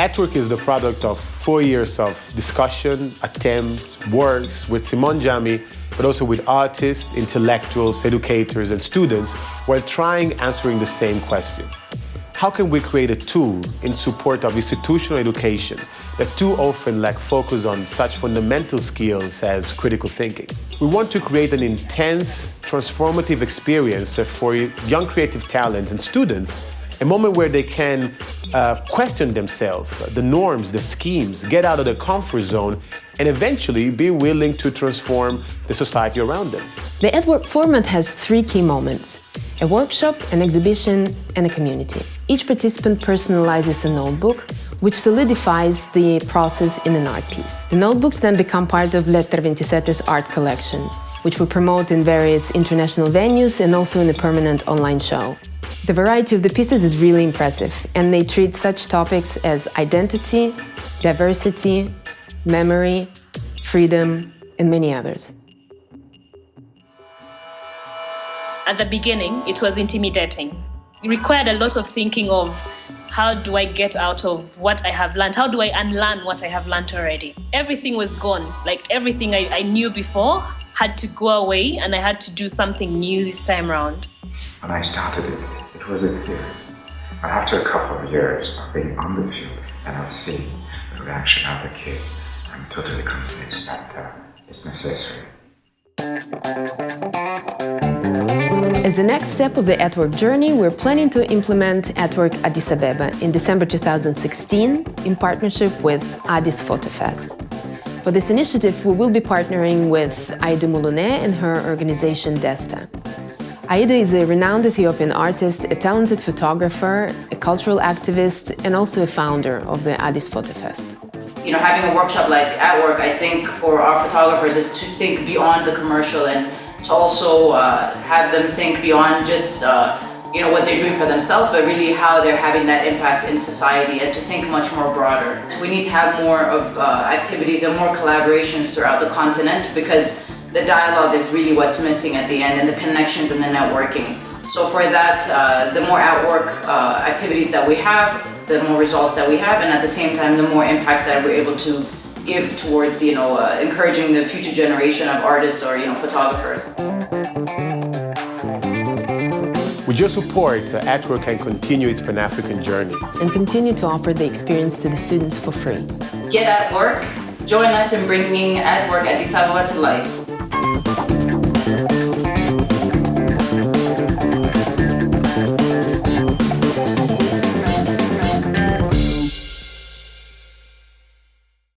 AtWork is the product of 4 years of discussion, attempts, works with Simon Jami, but also with artists, intellectuals, educators, and students while answering the same question. How can we create a tool in support of institutional education that too often lack focus on such fundamental skills as critical thinking? We want to create an intense, transformative experience for young creative talents and students, a moment where they can question themselves, the norms, the schemes, get out of their comfort zone, and eventually be willing to transform the society around them. The AtWork format has 3 key moments: a workshop, an exhibition, and a community. Each participant personalizes a notebook, which solidifies the process in an art piece. The notebooks then become part of Letter 27's art collection, which we promote in various international venues and also in a permanent online show. The variety of the pieces is really impressive, and they treat such topics as identity, diversity, memory, freedom, and many others. At the beginning, it was intimidating. It required a lot of thinking of how do I get out of what I have learned? How do I unlearn what I have learned already? Everything was gone. Like everything I knew before had to go away, and I had to do something new this time around. When I started it was a theory. But after a couple of years of being on the field and of seeing the reaction of the kids, I'm totally convinced that it's necessary. As the next step of the AtWork journey, we're planning to implement AtWork Addis Abeba in December 2016 in partnership with Addis Foto Fest. For this initiative, we will be partnering with Aida Muluneh and her organization Desta. Aida is a renowned Ethiopian artist, a talented photographer, a cultural activist, and also a founder of the Addis Foto Fest. You know, having a workshop like AtWork, I think, for our photographers is to think beyond the commercial and to also have them think beyond just what they're doing for themselves, but really how they're having that impact in society, and to think much more broader. We need to have more of activities and more collaborations throughout the continent, because the dialogue is really what's missing at the end, and the connections and the networking. So for that, the more AtWork activities that we have, the more results that we have, and at the same time, the more impact that we're able to give towards, encouraging the future generation of artists or, photographers. With your support, AtWork can continue its Pan-African journey. And continue to offer the experience to the students for free. Get AtWork, join us in bringing AtWork Addis Abeba to life.